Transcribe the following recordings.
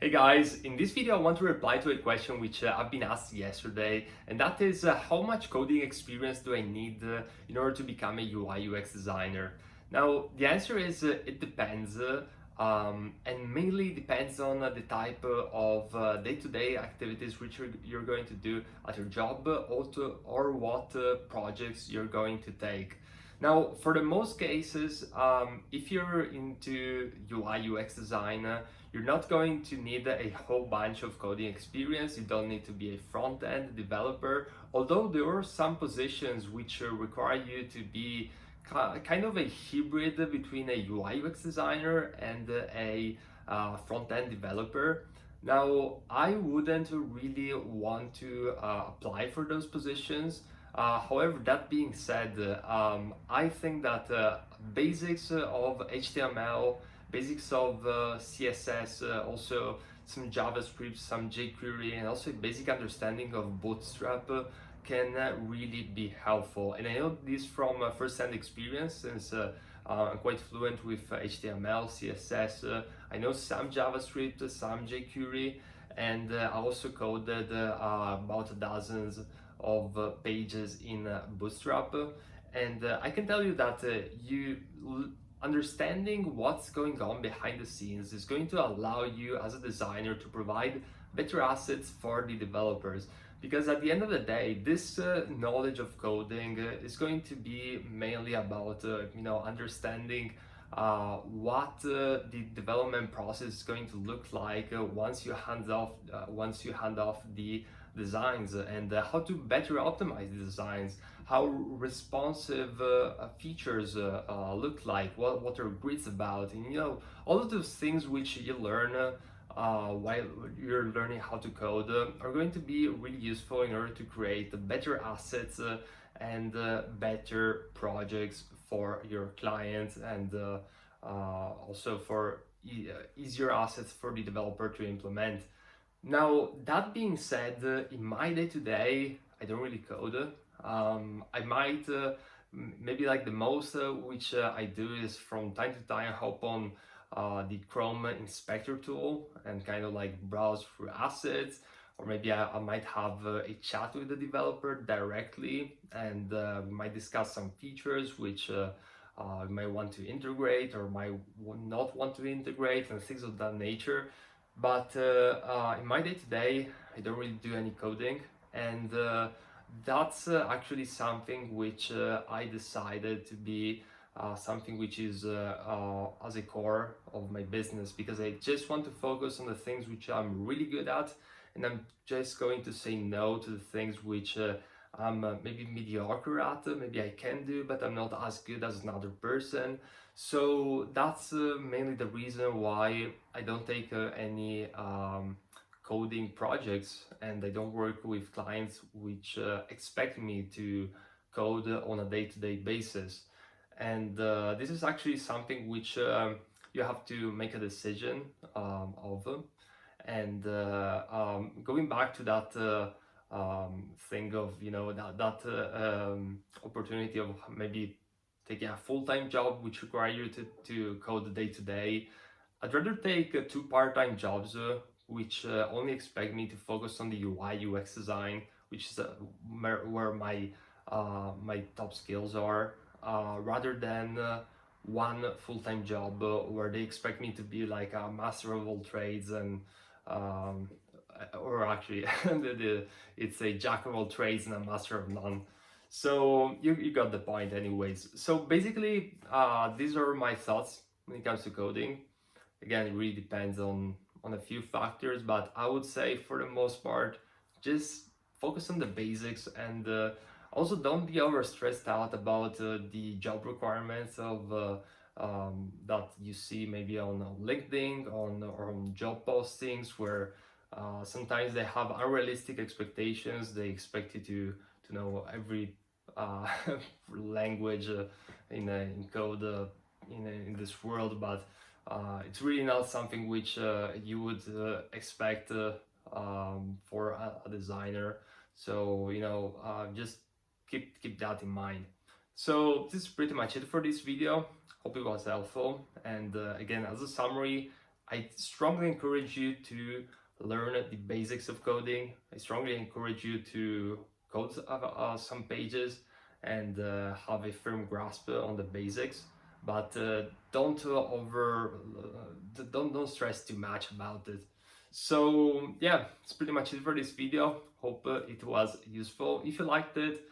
Hey guys, in this video I want to reply to a question which I've been asked yesterday, and that is how much coding experience do I need in order to become a UI UX designer? Now, the answer is it depends, and mainly depends on the type of day-to-day activities which you're going to do at your job or what projects you're going to take. Now, for the most cases, if you're into UI UX design, you're not going to need a whole bunch of coding experience. You don't need to be a front-end developer, although there are some positions which require you to be kind of a hybrid between a UI UX designer and a front-end developer. Now, I wouldn't really want to apply for those positions. However, that being said, I think that basics of HTML, basics of CSS, also some JavaScript, some jQuery, and also a basic understanding of Bootstrap can really be helpful. And I know this from first-hand experience, since I'm quite fluent with HTML, CSS. I know some JavaScript, some jQuery, and I also coded about dozens of pages in Bootstrap. And I can tell you that understanding what's going on behind the scenes is going to allow you as a designer to provide better assets for the developers. Because at the end of the day, this knowledge of coding is going to be mainly about understanding what the development process is going to look like once you hand off the designs, and how to better optimize the designs, how responsive features look like, what are grids about, and all of those things which you learn while you're learning how to code are going to be really useful in order to create better assets and better projects for your clients, and also for easier assets for the developer to implement. Now, that being said, in my day-to-day, I don't really code. I might, maybe like the most which I do is from time to time hop on the Chrome Inspector tool and kind of like browse through assets, or maybe I might have a chat with the developer directly, and we might discuss some features which we might want to integrate or might not want to integrate, and things of that nature. But in my day-to-day, I don't really do any coding, and that's actually something which I decided to be something which is as a core of my business, because I just want to focus on the things which I'm really good at, and I'm just going to say no to the things which I'm maybe mediocre at, maybe I can do, but I'm not as good as another person. So that's mainly the reason why I don't take any coding projects, and I don't work with clients which expect me to code on a day-to-day basis. And this is actually something which you have to make a decision of. And going back to that thing of opportunity of maybe taking a full-time job which require you to code day to day, I'd rather take two part-time jobs which only expect me to focus on the UI UX design, which is where my top skills are, rather than one full-time job where they expect me to be like a master of all trades, and um, or actually it's a jack of all trades and a master of none. So you got the point anyways. So basically these are my thoughts when it comes to coding. Again, it really depends on a few factors, but I would say for the most part, just focus on the basics, and also don't be over stressed out about the job requirements of that you see maybe on LinkedIn, or on job postings, where sometimes they have unrealistic expectations. They expect you to know every language in code in this world, but it's really not something which you would expect for a designer. So just keep that in mind. So this is pretty much it for this video. Hope it was helpful. And again, as a summary, I strongly encourage you to learn the basics of coding. I strongly encourage you to code some pages and have a firm grasp on the basics, but don't stress too much about it. So yeah, it's pretty much it for this video. Hope it was useful. If you liked it,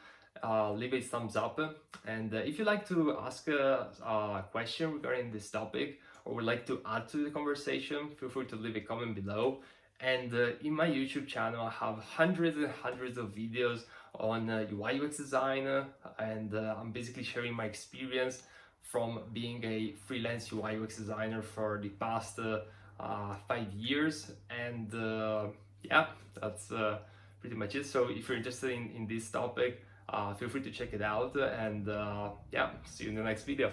leave a thumbs up, and if you'd like to ask a question regarding this topic or would like to add to the conversation, feel free to leave a comment below. And in my YouTube channel, I have hundreds and hundreds of videos on UI UX design, and I'm basically sharing my experience from being a freelance UI UX designer for the past 5 years. And yeah, that's pretty much it. So if you're interested in this topic, feel free to check it out, and yeah, see you in the next video.